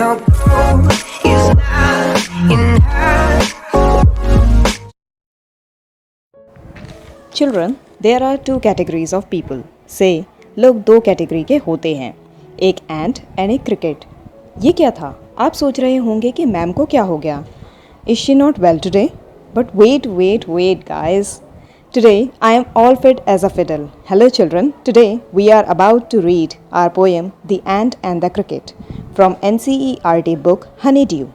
her goal is not in her. Children, there are two categories of people. से लोग दो category के होते हैं, एक एंट एंड एक क्रिकेट। ये क्या था? आप सोच रहे होंगे कि मैम को क्या हो गया? Is she not well today? But wait wait wait guys, today I am all fit as a fiddle. Hello children, today we are about to read our poem the ant and the cricket from NCERT book honeydew.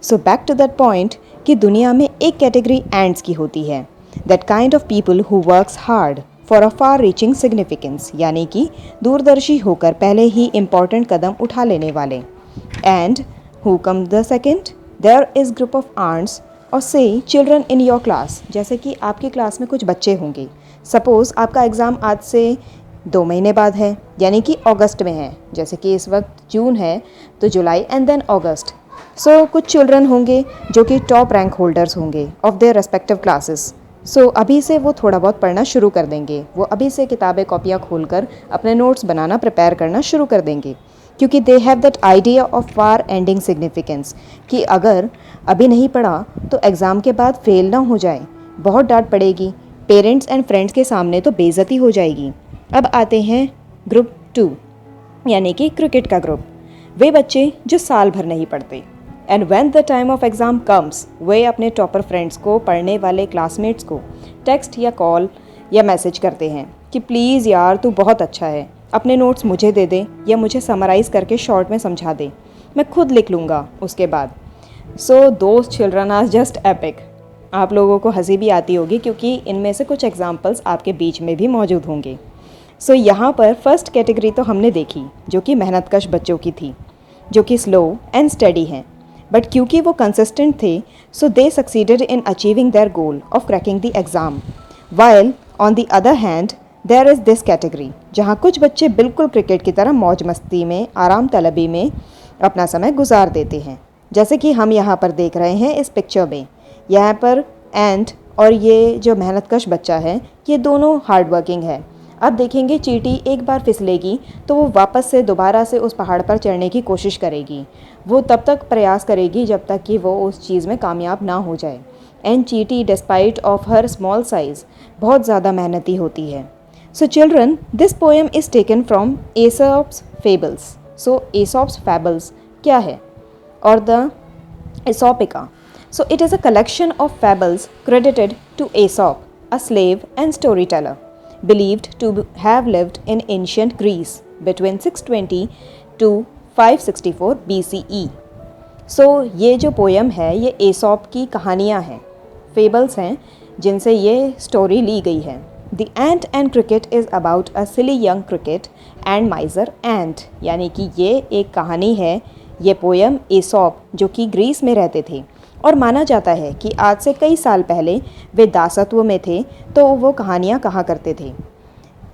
So back to that point कि दुनिया में एक category ants की होती है, that kind of people who works hard for a far reaching significance, यानी कि दूरदर्शी होकर पहले ही इम्पॉर्टेंट कदम उठा लेने वाले। And who come the second? There is group of ants और से चिल्ड्रन इन योर क्लास। जैसे कि आपकी क्लास में कुछ बच्चे होंगे। सपोज़ आपका एग्ज़ाम आज से 2 महीने बाद है, यानी कि अगस्त में है। जैसे कि इस वक्त जून है तो जुलाई एंड देन अगस्त। सो कुछ चिल्ड्रन होंगे जो कि टॉप रैंक होल्डर्स होंगे ऑफ देयर रेस्पेक्टिव क्लासेस। सो अभी से वो थोड़ा बहुत पढ़ना शुरू कर देंगे। वो अभी से किताबें कॉपियाँ खोलकर अपने नोट्स बनाना प्रिपेयर करना शुरू कर देंगे, क्योंकि they have that idea of far ending significance कि अगर अभी नहीं पढ़ा तो एग्ज़ाम के बाद फेल ना हो जाए, बहुत डांट पड़ेगी, पेरेंट्स एंड फ्रेंड्स के सामने तो बेइज्जती हो जाएगी। अब आते हैं ग्रुप 2, यानी कि क्रिकेट का ग्रुप। वे बच्चे जो साल भर नहीं पढ़ते, and when the time of exam comes, वे अपने टॉपर फ्रेंड्स को, पढ़ने वाले क्लासमेट्स को टेक्स्ट या कॉल या मैसेज करते हैं कि प्लीज़ यार तू बहुत अच्छा है, अपने नोट्स मुझे दे दे या मुझे समराइज़ करके शॉर्ट में समझा दे, मैं खुद लिख लूँगा उसके बाद। So those children are just epic. आप लोगों को हंसी भी आती होगी क्योंकि इनमें से कुछ एग्जाम्पल्स आपके बीच में भी मौजूद होंगे। सो यहाँ पर फर्स्ट कैटेगरी तो हमने देखी जो कि मेहनतकश बच्चों की थी, जो कि स्लो एंड स्टडी हैं, बट क्योंकि वो कंसिस्टेंट थे so they succeeded in achieving their goal of cracking the exam. While on the other hand there is this category, जहाँ कुछ बच्चे बिल्कुल क्रिकेट की तरह मौज मस्ती में, आराम तलबी में अपना समय गुजार देते हैं, जैसे कि हम यहाँ पर देख रहे हैं इस पिक्चर में। यहाँ पर एंट और ये जो मेहनतकश बच्चा है ये दोनों हार्ड वर्किंग है। अब देखेंगे चींटी एक बार फिसलेगी तो वो वापस से दोबारा से उस पहाड़ पर चढ़ने की कोशिश करेगी। वो तब तक प्रयास करेगी जब तक कि वो उस चीज़ में कामयाब ना हो जाए। एंड चींटी despite of her small size बहुत ज़्यादा मेहनती होती है। So children, this poem is taken from Aesop's fables. So Aesop's fables क्या है? Or the Aesopica. So it is a collection of fables credited to Aesop, a slave and storyteller, believed to have lived in ancient Greece between 620 to 564 BCE. So ये जो poem है ये Aesop की कहानियाँ हैं, fables हैं जिनसे ये स्टोरी ली गई है। The Ant and Cricket is about a silly young cricket and miser ant, यानी कि ये एक कहानी है, ये पोएम एसॉप जो कि ग्रीस में रहते थे और माना जाता है कि आज से कई साल पहले वे दासत्व में थे तो वो कहानियाँ कहा करते थे।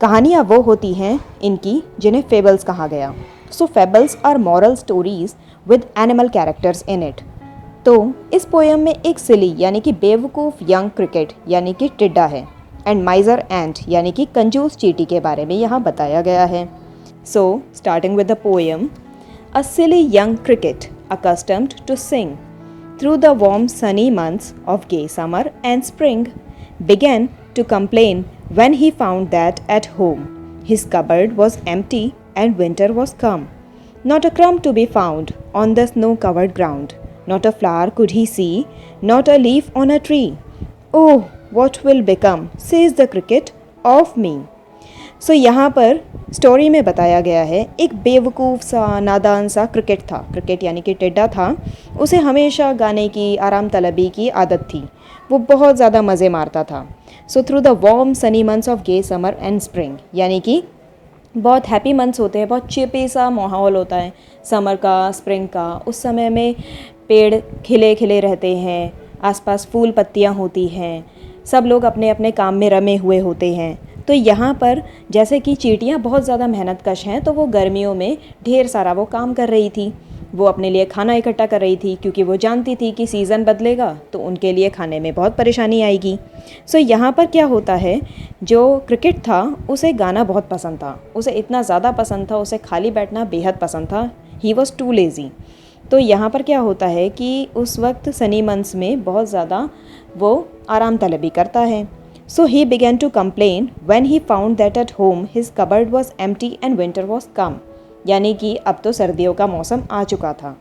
कहानियाँ वो होती हैं इनकी जिन्हें फेबल्स कहा गया। So fables are moral stories with animal characters in it. तो इस पोएम में एक सिली यानी कि बेवकूफ़ यंग क्रिकेट यानी कि टिड्डा है, एंड माइजर एंट यानी कि कंजूस चींटी के बारे में यहाँ बताया गया है। So starting with the poem, a silly young cricket accustomed to sing through the warm sunny months of gay summer and spring, began to complain when he found that at home his cupboard was empty and winter was come. Not a crumb to be found on the snow-covered ground, not a flower could he see, not a leaf on a tree. Oh, what will become, says the cricket, of me. सो यहाँ पर story में बताया गया है एक बेवकूफ़ सा, नादान सा क्रिकेट था। क्रिकेट यानी कि टिड्डा था। उसे हमेशा गाने की, आराम तलबी की आदत थी। वो बहुत ज़्यादा मज़े मारता था। So through the warm sunny months of gay summer and spring, यानी कि बहुत हैप्पी मंथ्स होते हैं, बहुत चिपी सा माहौल होता है समर का, स्प्रिंग का। उस समय में पेड़ खिले खिले रहते हैं, आसपास फूल पत्तियाँ होती हैं, सब लोग अपने अपने काम में रमे हुए होते हैं। तो यहाँ पर जैसे कि चींटियाँ बहुत ज़्यादा मेहनतकश हैं तो वो गर्मियों में ढेर सारा वो काम कर रही थी। वो अपने लिए खाना इकट्ठा कर रही थी क्योंकि वो जानती थी कि सीज़न बदलेगा तो उनके लिए खाने में बहुत परेशानी आएगी। सो यहाँ पर क्या होता है, जो क्रिकेट था उसे गाना बहुत पसंद था, उसे इतना ज़्यादा पसंद था, उसे खाली बैठना बेहद पसंद था। He was too lazy. तो यहाँ पर क्या होता है कि उस वक्त सनी मंथ्स में बहुत ज़्यादा वो आराम तलबी करता है। So he began to complain when he found that at home his cupboard was empty and winter was come. यानी कि अब तो सर्दियों का मौसम आ चुका था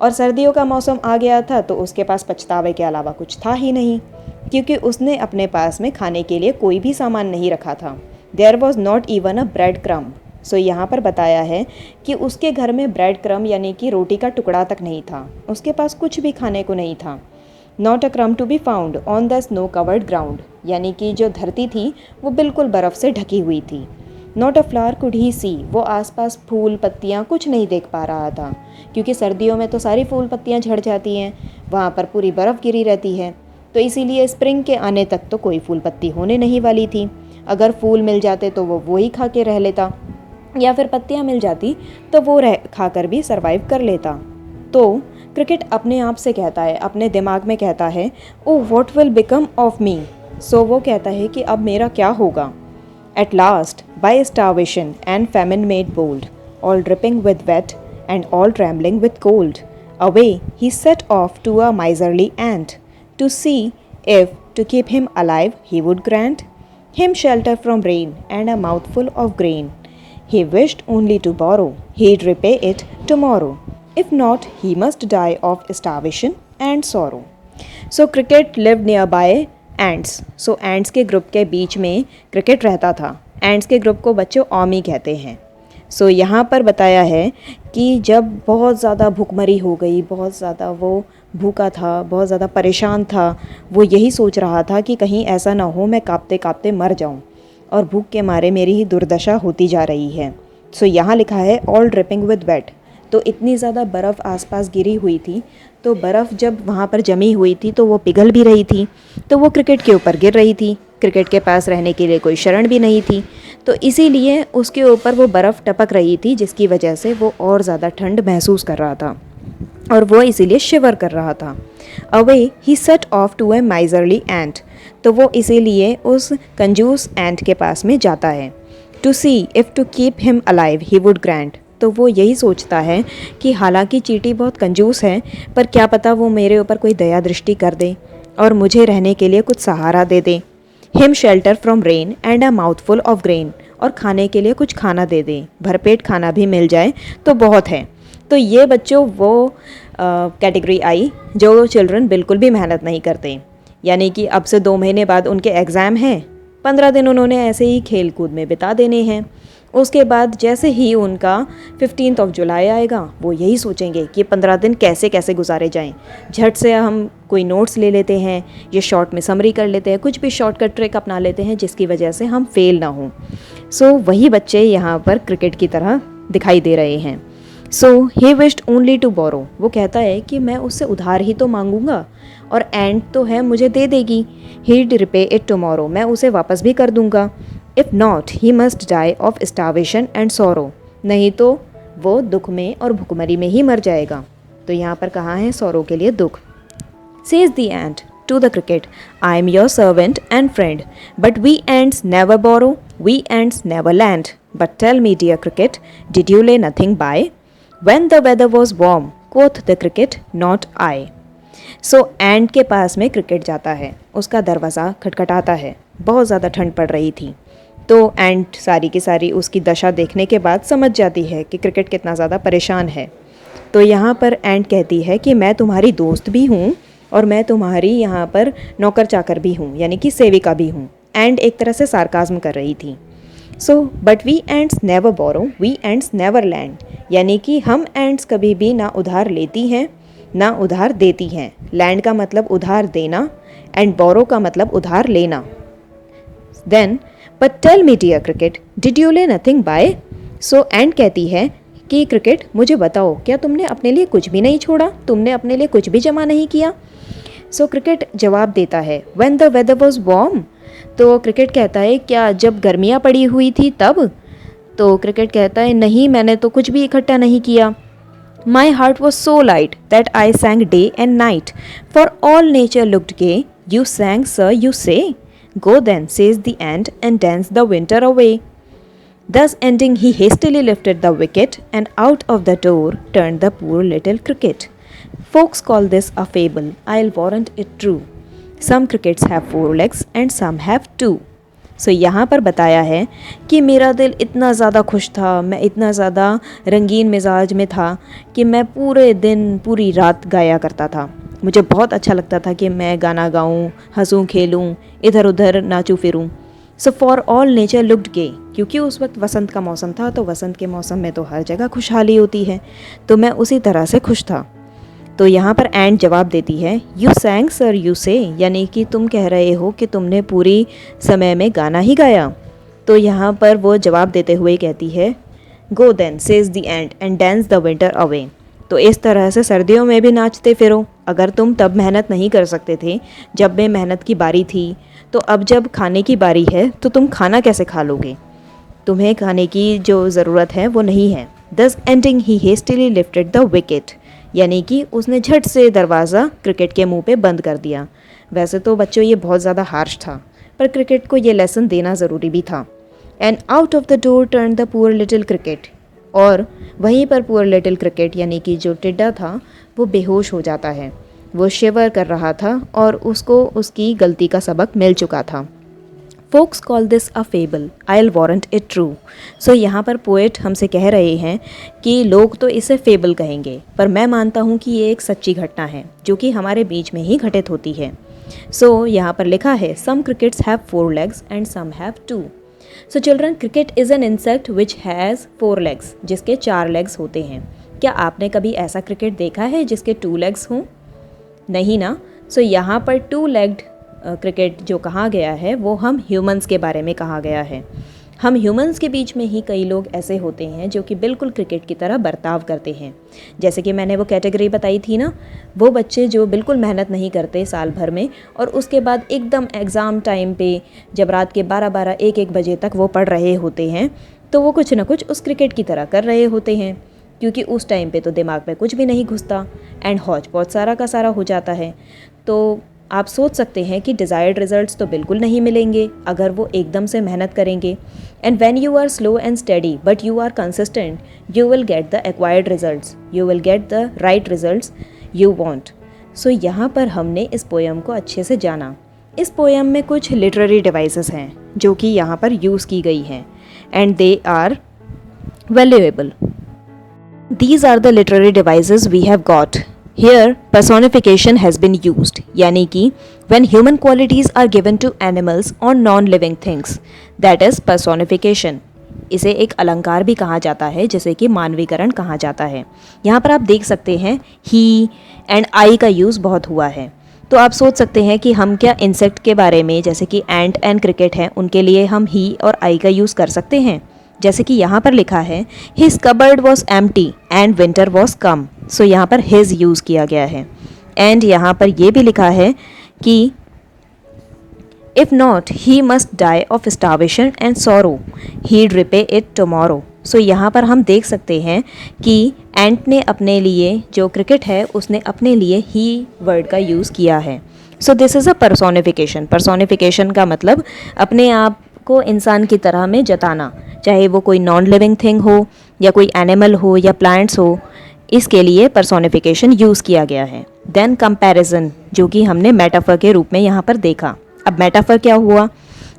और सर्दियों का मौसम आ गया था तो उसके पास पछतावे के अलावा कुछ था ही नहीं, क्योंकि उसने अपने पास में खाने के लिए कोई भी सामान नहीं रखा था। There was not even a bread crumb. So यहाँ पर बताया है कि उसके घर में ब्रेड क्रम यानी कि रोटी का टुकड़ा तक नहीं था, उसके पास कुछ भी खाने को नहीं था। Not a crumb to be found on the snow covered ground, यानी कि जो धरती थी वो बिल्कुल बर्फ़ से ढकी हुई थी। Not a flower could he see, वो आसपास फूल पत्तियाँ कुछ नहीं देख पा रहा था, क्योंकि सर्दियों में तो सारी फूल पत्तियाँ झड़ जाती हैं, वहाँ पर पूरी बर्फ़ गिरी रहती है, तो इसीलिए स्प्रिंग के आने तक तो कोई फूल पत्ती होने नहीं वाली थी। अगर फूल मिल जाते तो वो वही खा के रह लेता, या फिर पत्तियाँ मिल जाती तो वो खाकर भी सरवाइव कर लेता। तो क्रिकेट अपने आप से कहता है, अपने दिमाग में कहता है, oh what will become of me. So वो कहता है कि अब मेरा क्या होगा। At last by starvation and famine made bold, all dripping with wet and all trembling with cold, away he set off to a miserly ant to see if to keep him alive he would grant him shelter from rain and a mouthful of grain. He wished only to borrow, he'd repay it tomorrow. If not, he must die of starvation and sorrow. So cricket lived nearby ants. So ants के group के बीच में cricket रहता था। ants के group को बच्चे ऑमी कहते हैं। सो यहाँ पर बताया है कि जब बहुत ज़्यादा भूखमरी हो गई, बहुत ज़्यादा वो भूखा था, बहुत ज़्यादा परेशान था, वो यही सोच रहा था कि कहीं ऐसा ना हो मैं काँपते काँपते मर जाऊँ और भूख के मारे मेरी ही दुर्दशा होती जा रही है। सो यहाँ लिखा है ऑल ड्रिपिंग विद वेट। तो इतनी ज़्यादा बर्फ़ आसपास गिरी हुई थी, तो बर्फ़ जब वहाँ पर जमी हुई थी तो वो पिघल भी रही थी, तो वो क्रिकेट के ऊपर गिर रही थी। क्रिकेट के पास रहने के लिए कोई शरण भी नहीं थी, तो इसीलिए उसके ऊपर वो बर्फ़ टपक रही थी, जिसकी वजह से वो और ज़्यादा ठंड महसूस कर रहा था और वो इसीलिए शिवर कर रहा था। Away he set off to a miserly ant, तो वो इसीलिए उस कंजूस एंट के पास में जाता है। To see if to keep him alive he would grant, तो वो यही सोचता है कि हालांकि चींटी बहुत कंजूस है, पर क्या पता वो मेरे ऊपर कोई दया दृष्टि कर दे और मुझे रहने के लिए कुछ सहारा दे दे। Him shelter from rain and a mouthful of grain, और खाने के लिए कुछ खाना दे दे, भरपेट खाना भी मिल जाए तो बहुत है। तो ये बच्चों वो कैटेगरी आई जो चिल्ड्रन बिल्कुल भी मेहनत नहीं करते, यानी कि अब से 2 महीने बाद उनके एग्ज़ाम हैं, 15 दिन उन्होंने ऐसे ही खेल कूद में बिता देने हैं। उसके बाद जैसे ही उनका 15th ऑफ जुलाई आएगा, वो यही सोचेंगे कि 15 दिन कैसे कैसे गुजारे जाएं। झट से हम कोई नोट्स ले लेते हैं, ये शॉर्ट में समरी कर लेते हैं, कुछ भी शॉर्टकट ट्रिक अपना लेते हैं जिसकी वजह से हम फेल ना हों। सो वही बच्चे यहाँ पर क्रिकेट की तरह दिखाई दे रहे हैं। So he wished only to borrow, वो कहता है कि मैं उससे उधार ही तो मांगूंगा और एंड तो है मुझे दे देगी। हीड रिपे इट टुमारो, मैं उसे वापस भी कर दूंगा। If not he must die of starvation and sorrow, नहीं तो वो दुख में और भुखमरी में ही मर जाएगा। तो यहाँ पर कहाँ है सोरो के लिए दुख। Says the ant to the cricket, I am your servant and friend, but we ants never borrow, we ants never lend, but tell me dear cricket, did you lay nothing by, when the weather was warm, quoth the cricket not I. So ant के पास में cricket जाता है, उसका दरवाज़ा खटखटाता है, बहुत ज़्यादा ठंड पड़ रही थी। तो एंट सारी की सारी उसकी दशा देखने के बाद समझ जाती है कि क्रिकेट कितना ज़्यादा परेशान है। तो यहाँ पर एंट कहती है कि मैं तुम्हारी दोस्त भी हूँ और मैं तुम्हारी यहाँ पर नौकर चाकर भी हूँ, यानी कि सेविका भी हूँ। एंट एक तरह से सार्काज्म कर रही थी। So but we ants never borrow, we ants never lend, यानी कि हम एंट्स कभी भी ना उधार लेती हैं ना उधार देती हैं। लैंड का मतलब उधार देना एंड बोरो का मतलब उधार लेना। Then but tell me dear cricket, did you lay nothing by. So ant कहती है कि क्रिकेट मुझे बताओ, क्या तुमने अपने लिए कुछ भी नहीं छोड़ा, तुमने अपने लिए कुछ भी जमा नहीं किया। सो क्रिकेट जवाब देता है when the weather was warm, तो क्रिकेट कहता है क्या जब गर्मियाँ पड़ी हुई थी तब। तो क्रिकेट कहता है नहीं, मैंने तो कुछ भी इकट्ठा नहीं किया। My heart was so light that I sang day and night, for all nature looked gay, you sang sir you say, go then says the ant and dance the winter away. Thus ending, he hastily lifted the wicket, and out of the door turned the poor little cricket. Folks call this a fable, I'll warrant it true. Some crickets have 4 legs and some have 2. सो यहाँ पर बताया है कि मेरा दिल इतना ज़्यादा खुश था, मैं इतना ज़्यादा रंगीन मिजाज में था कि मैं पूरे दिन पूरी रात गाया करता था। मुझे बहुत अच्छा लगता था कि मैं गाना गाऊं, हंसूं, खेलूं, इधर उधर नाचूं फिरूं। So for all nature looked gay, क्योंकि उस वक्त वसंत का मौसम था, तो वसंत के मौसम में तो हर जगह खुशहाली होती है, तो मैं उसी तरह से खुश था। तो यहाँ पर एंड जवाब देती है, यू सैंग सर यू से, यानी कि तुम कह रहे हो कि तुमने पूरी समय में गाना ही गाया। तो यहाँ पर वो जवाब देते हुए कहती है, go then says the ant dance the winter away. तो इस तरह से सर्दियों में भी नाचते फिरो। अगर तुम तब मेहनत नहीं कर सकते थे जब में मेहनत की बारी थी, तो अब जब खाने की बारी है तो तुम खाना कैसे खा लोगे? तुम्हें खाने की जो ज़रूरत है वो नहीं है। दस ending he hastily lifted the wicket, यानी कि उसने झट से दरवाज़ा क्रिकेट के मुंह पे बंद कर दिया। वैसे तो बच्चों ये बहुत ज़्यादा हार्श था, पर क्रिकेट को ये लेसन देना ज़रूरी भी था। And out of the door turn the poor little cricket, और वहीं पर पुअर लिटिल क्रिकेट यानी कि जो टिड्डा था वो बेहोश हो जाता है। वो शिवर कर रहा था और उसको उसकी गलती का सबक मिल चुका था। Folks call this a fable, I'll warrant it true. So यहाँ पर पोएट हमसे कह रहे हैं कि लोग तो इसे फेबल कहेंगे, पर मैं मानता हूँ कि ये एक सच्ची घटना है जो कि हमारे बीच में ही घटित होती है। सो यहाँ पर लिखा है, some crickets have 4 legs and some have 2। So children, cricket is an insect which has 4 legs, जिसके 4 legs होते हैं। क्या आपने कभी ऐसा क्रिकेट देखा है जिसके 2 legs हों? नहीं ना। सो यहाँ पर 2-legged क्रिकेट जो कहा गया है वो हम ह्यूमंस के बारे में कहा गया है। हम ह्यूमंस के बीच में ही कई लोग ऐसे होते हैं जो कि बिल्कुल क्रिकेट की तरह बर्ताव करते हैं। जैसे कि मैंने वो कैटेगरी बताई थी ना, वो बच्चे जो बिल्कुल मेहनत नहीं करते साल भर में, और उसके बाद एकदम एग्ज़ाम टाइम पे जब रात के 12-12, 1-1 बजे तक वो पढ़ रहे होते हैं, तो वो कुछ ना कुछ उस क्रिकेट की तरह कर रहे होते हैं, क्योंकि उस टाइम पे तो दिमाग में कुछ भी नहीं घुसता एंड हौच पौच सारा का सारा हो जाता है। तो आप सोच सकते हैं कि डिज़ायर्ड रिजल्ट्स तो बिल्कुल नहीं मिलेंगे अगर वो एकदम से मेहनत करेंगे। And when you are slow and steady but you are consistent, you will get the acquired results, you will get the right results you want. So यहाँ पर हमने इस पोएम को अच्छे से जाना। इस पोएम में कुछ लिटरेरी डिवाइसेस हैं जो कि यहाँ पर यूज़ की गई हैं and they are valuable. These are the literary devices we have got. Here personification has been used, यानी कि when human qualities are given to animals or non-living things, that is personification. इसे एक अलंकार भी कहा जाता है, जैसे कि मानवीकरण कहा जाता है। यहाँ पर आप देख सकते हैं he and I का यूज़ बहुत हुआ है। तो आप सोच सकते हैं कि हम क्या इंसेक्ट के बारे में, जैसे कि एंट एंड क्रिकेट हैं, उनके लिए हम he और I का यूज़ कर सकते हैं। जैसे कि यहाँ पर लिखा है, his cupboard was empty and winter was come. So यहाँ पर हिज यूज़ किया गया है। एंड यहाँ पर यह भी लिखा है कि if not he must die of starvation and sorrow, he repay it tomorrow. So यहाँ पर हम देख सकते हैं कि एंट ने अपने लिए, जो क्रिकेट है उसने अपने लिए ही वर्ड का यूज़ किया है। So this is a personification. Personification का मतलब अपने आप को इंसान की तरह में जताना, चाहे वो कोई नॉन लिविंग थिंग हो या कोई एनिमल हो या प्लांट्स हो, इसके लिए पर्सोनिफिकेशन यूज़ किया गया है। देन कंपैरिजन, जो कि हमने मेटाफर के रूप में यहाँ पर देखा। अब मेटाफर क्या हुआ?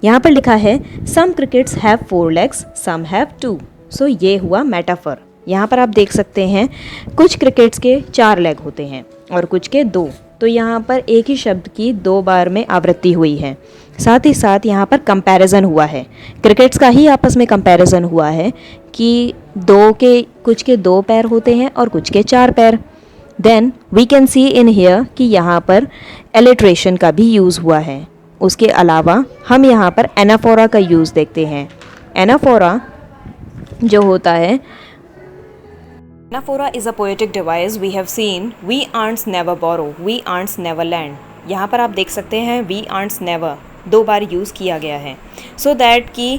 यहाँ पर लिखा है some crickets have 4 legs, some have 2। So ये हुआ मेटाफर। यहाँ पर आप देख सकते हैं कुछ क्रिकेट्स के 4 लेग होते हैं और कुछ के 2। तो यहाँ पर एक ही शब्द की 2 बार में आवृत्ति हुई है। साथ ही साथ यहाँ पर कंपैरिजन हुआ है, क्रिकेट्स का ही आपस में कंपैरिजन हुआ है कि कुछ के 2 पैर होते हैं और कुछ के 4 पैर। Then we can see in here कि यहाँ पर एलिट्रेशन का भी यूज़ हुआ है। उसके अलावा हम यहाँ पर एनाफोरा का यूज़ देखते हैं। एनाफोरा जो होता है, Anaphora is a poetic device we have seen. We ants never borrow, we ants never lend. यहाँ पर आप देख सकते हैं we ants never 2 bar use किया गया है, so that कि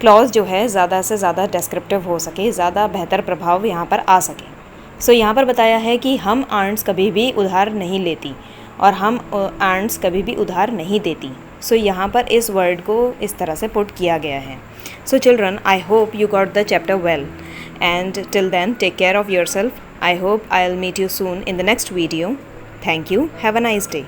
क्लॉज जो है ज़्यादा से ज़्यादा डिस्क्रिप्टिव हो सके, ज़्यादा बेहतर प्रभाव यहाँ पर आ सके। सो यहाँ पर बताया है कि हम आंट्स कभी भी उधार नहीं लेती और हम आंट्स कभी भी उधार नहीं देती। सो यहाँ पर इस वर्ड को इस तरह से पुट किया गया है। So children, I hope you got the chapter well. And till then, take care of yourself. I hope I'll meet you soon in the next video. Thank you. Have a nice day.